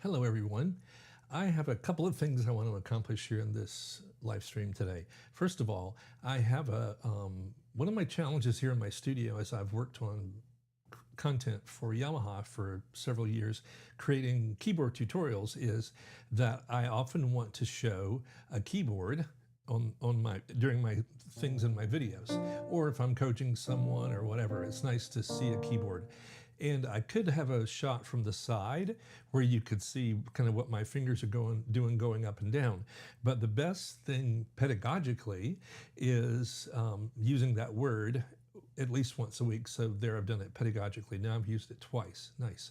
Hello, everyone. I have a couple of things I want to accomplish here in this live stream today. First of all, I have one of my challenges here in my studio as I've worked on content for Yamaha for several years, creating keyboard tutorials, is that I often want to show a keyboard on my during my things in my videos, or if I'm coaching someone or whatever. It's nice to see a keyboard. And I could have a shot from the side where you could see kind of what my fingers are going up and down. But the best thing pedagogically is using that word at least once a week. So there, I've done it pedagogically. Now I've used it twice. Nice.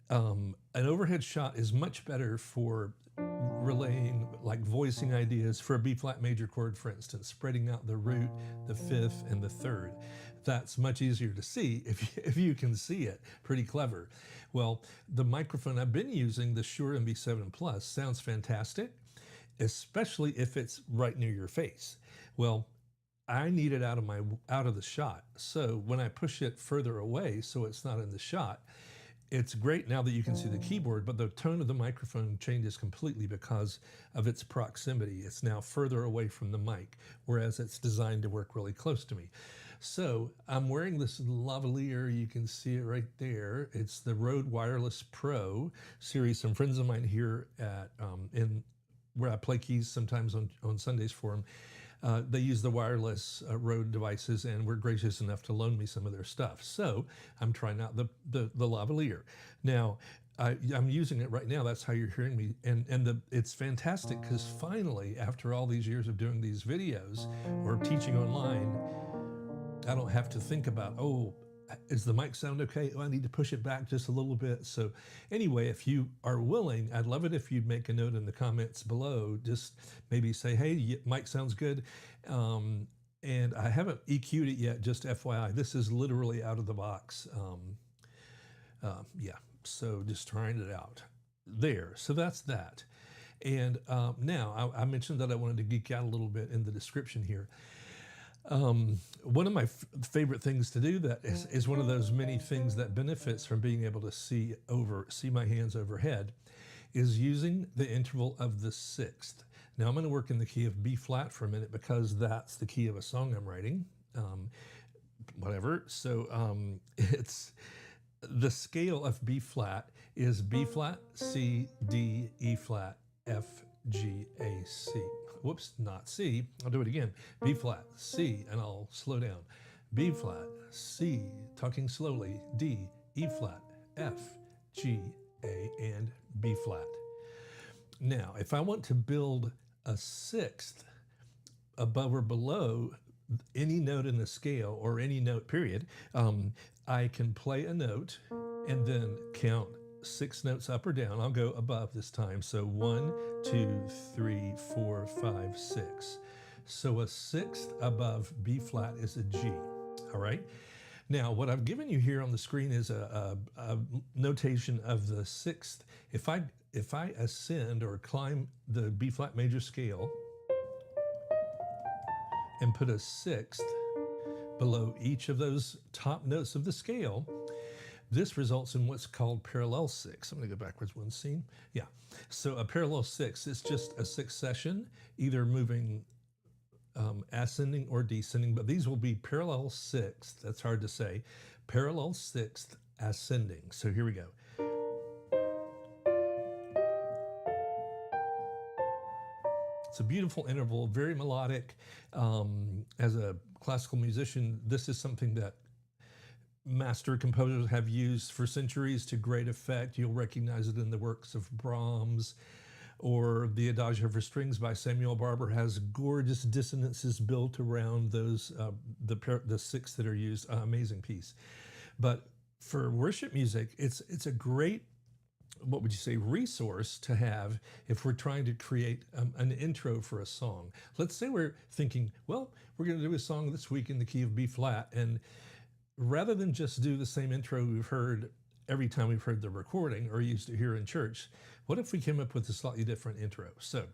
An overhead shot is much better for relaying, like voicing ideas for a B flat major chord, for instance, spreading out the root, the fifth, and the third. That's much easier to see if you can see it. Pretty clever. Well, the microphone I've been using, the Shure MB7 Plus, sounds fantastic, especially if it's right near your face. Well, I need it out of the shot. So when I push it further away so it's not in the shot, it's great now that you can see the keyboard, but the tone of the microphone changes completely because of its proximity. It's now further away from the mic, whereas it's designed to work really close to me. So I'm wearing this lavalier. You can see it right there. It's the Rode Wireless Pro series. Some friends of mine here at where I play keys sometimes on Sundays for them, they use the wireless Rode devices and were gracious enough to loan me some of their stuff. So I'm trying out the lavalier. Now, I'm using it right now. That's how you're hearing me. And it's fantastic because finally, after all these years of doing these videos or teaching online, I don't have to think about, oh, is the mic sound okay? Oh, I need to push it back just a little bit. So anyway, if you are willing, I'd love it if you'd make a note in the comments below. Just maybe say, hey, mic sounds good. And I haven't EQ'd it yet, just FYI. This is literally out of the box. Yeah, so just trying it out. There, so that's that. And now, I mentioned that I wanted to geek out a little bit in the description here. One of my favorite things to do that is one of those many things that benefits from being able to see my hands overhead, is using the interval of the sixth. Now I'm going to work in the key of B flat for a minute because that's the key of a song I'm writing. Whatever. So it's the scale of B flat is B flat, C, D, E flat, F, G, A, C. Whoops, not C. I'll do it again. B flat, C, and I'll slow down. B flat, C, talking slowly, D, E flat, F, G, A, and B flat. Now, if I want to build a sixth above or below any note in the scale, or any note period, I can play a note and then count 6 notes up or down. I'll go above this time. So 1, 2, 3, 4, 5, 6. So a sixth above B flat is a G. All right. Now, what I've given you here on the screen is a notation of the sixth. If I ascend or climb the B flat major scale and put a sixth below each of those top notes of the scale, this results in what's called parallel six. I'm going to go backwards one scene. Yeah. So a parallel six is just a succession, either moving ascending or descending, but these will be parallel sixth. That's hard to say. Parallel sixth ascending. So here we go. It's a beautiful interval, very melodic. As a classical musician, this is something that master composers have used for centuries to great effect. You'll recognize it in the works of Brahms, or the Adagio for Strings by Samuel Barber has gorgeous dissonances built around those the sixths that are used. Amazing piece. But for worship music, it's a great, what would you say, resource to have if we're trying to create an intro for a song. Let's say we're thinking, well, we're going to do a song this week in the key of B flat, and rather than just do the same intro we've heard every time we've heard the recording or used to hear in church, what if we came up with a slightly different intro? So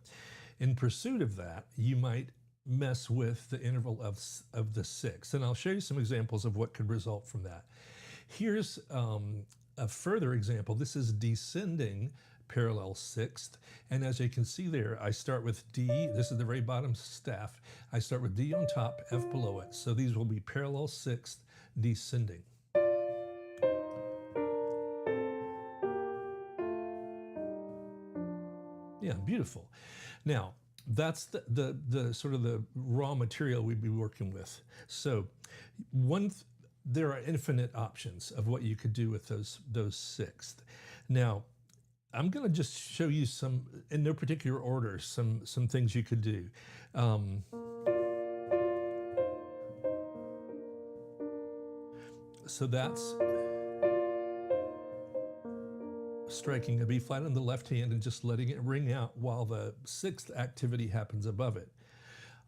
in pursuit of that, you might mess with the interval of the sixth, and I'll show you some examples of what could result from that. Here's a further example. This is descending parallel sixth. And as you can see there, I start with D. This is the very bottom staff. I start with D on top, F below it. So these will be parallel sixth descending. Yeah, beautiful. Now, that's the sort of the raw material we'd be working with. So there are infinite options of what you could do with those sixth. Now, I'm going to just show you some, in no particular order, some things you could do. So that's striking a B flat on the left hand and just letting it ring out while the sixth activity happens above it.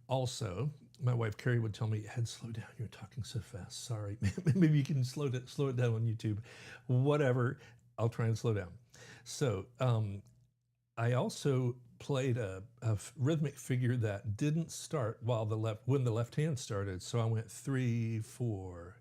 Also, my wife Carrie would tell me, "Ed, slow down. You're talking so fast. Sorry." Maybe you can slow it down on YouTube. Whatever. I'll try and slow down. So I also played a rhythmic figure that didn't start when the left hand started. So I went 3, 4.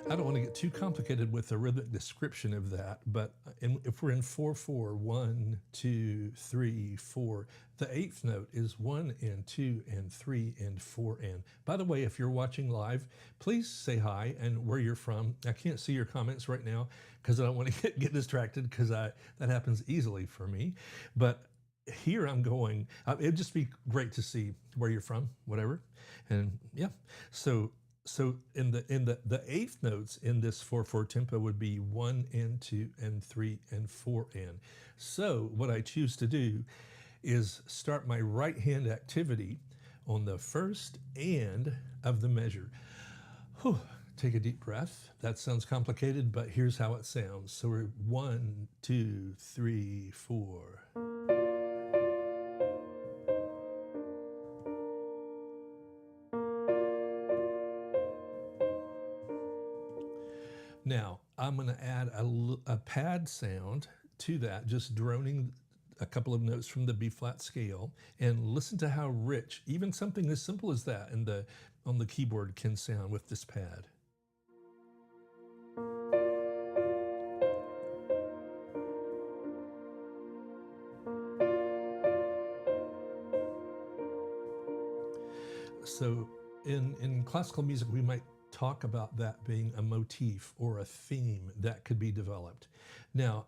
I don't want to get too complicated with the rhythmic description of that, but if we're in 4/4, 1, 2, 3, 4, the eighth note is 1 and 2 and 3 and 4 and. By the way, if you're watching live, please say hi and where you're from. I can't see your comments right now because I don't want to get distracted because that happens easily for me. But here I'm going. It'd just be great to see where you're from, whatever, and yeah. So in the eighth notes in this 4/4 tempo would be 1 and 2 and 3 and 4 and. So what I choose to do is start my right hand activity on the first and of the measure. Whew, take a deep breath. That sounds complicated, but here's how it sounds. So we're 1, 2, 3, 4. Now, I'm going to add a pad sound to that, just droning a couple of notes from the B flat scale, and listen to how rich even something as simple as that on the keyboard can sound with this pad. So in classical music, we might talk about that being a motif or a theme that could be developed. Now,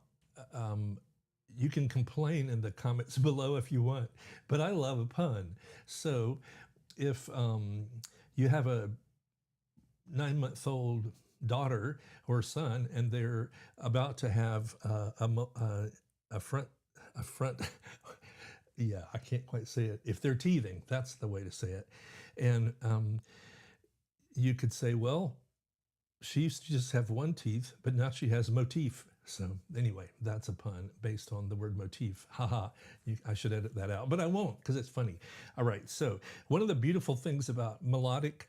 you can complain in the comments below if you want, but I love a pun. So if you have a 9-month-old daughter or son and they're about to have a front yeah, I can't quite say it. If they're teething, that's the way to say it. And you could say, well, she used to just have one teeth, but now she has a motif. So anyway, that's a pun based on the word motif. Haha, I should edit that out, but I won't because it's funny. All right, so one of the beautiful things about melodic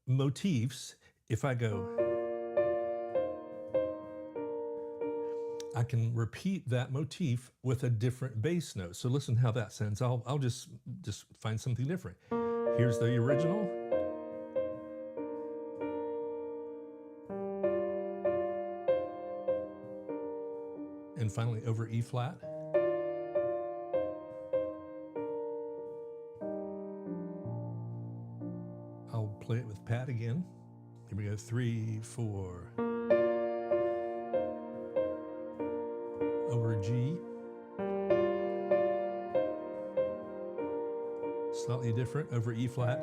motifs, if I go, I can repeat that motif with a different bass note. So listen how that sounds. I'll just find something different. Here's the original. And finally over E flat. I'll play it with pad again. Here we go, 3, 4. Over G. Slightly different over E flat.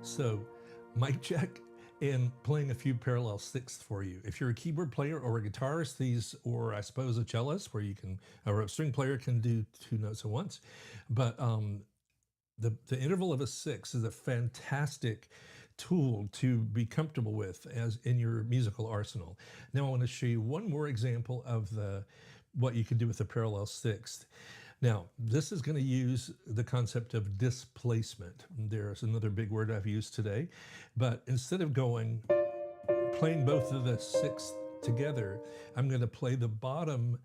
So mic check and playing a few parallel sixths for you. If you're a keyboard player or a guitarist, or I suppose a cellist, where or a string player can do 2 notes at once. But the interval of a sixth is a fantastic tool to be comfortable with as in your musical arsenal. Now I want to show you one more example of what you can do with a parallel sixth. Now, this is going to use the concept of displacement. There's another big word I've used today, but instead of playing both of the sixths together, I'm going to play the bottom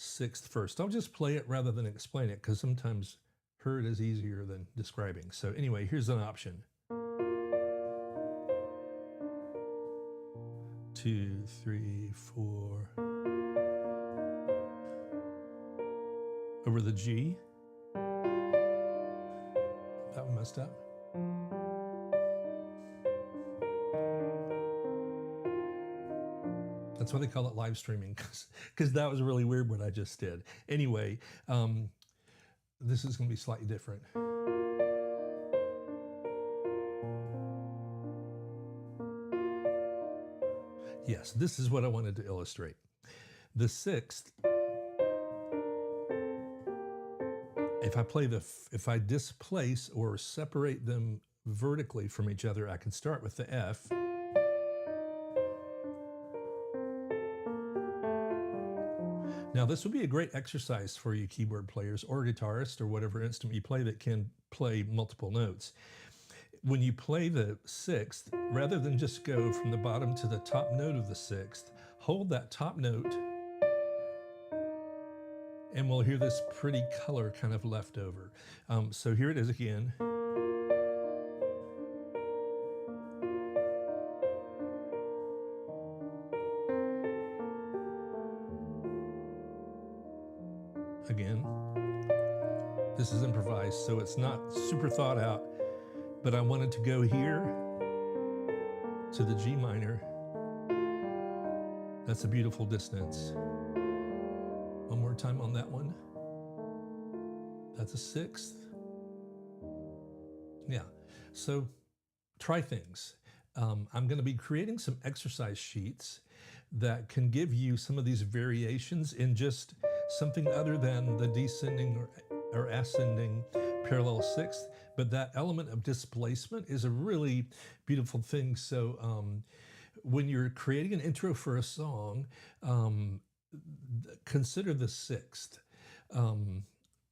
sixth first. I'll just play it rather than explain it because sometimes heard is easier than describing. So anyway, here's an option. 2, 3, 4. Over the G. That one messed up. That's why they call it live streaming, because that was really weird what I just did. Anyway, this is going to be slightly different. Yes, this is what I wanted to illustrate. The sixth, if I displace or separate them vertically from each other, I can start with the F. Now, this would be a great exercise for you keyboard players or guitarists or whatever instrument you play that can play multiple notes. When you play the sixth, rather than just go from the bottom to the top note of the sixth, hold that top note, and we'll hear this pretty color kind of left over. So here it is again. Again, this is improvised, so it's not super thought out, but I wanted to go here to the G minor. That's a beautiful dissonance. One more time on that one. That's a sixth. Yeah, so try things. I'm going to be creating some exercise sheets that can give you some of these variations in just something other than the descending or ascending parallel sixth, but that element of displacement is a really beautiful thing. So when you're creating an intro for a song, consider the sixth,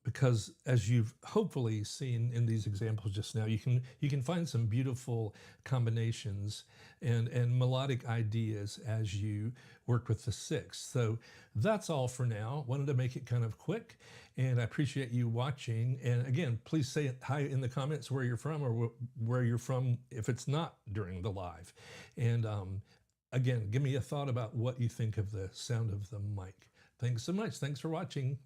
because as you've hopefully seen in these examples just now, you can find some beautiful combinations and melodic ideas as you work with the sixth. So that's all for now. Wanted to make it kind of quick, and I appreciate you watching. And again, please say hi in the comments where you're from, or where you're from if it's not during the live. And again, give me a thought about what you think of the sound of the mic. Thanks so much. Thanks for watching.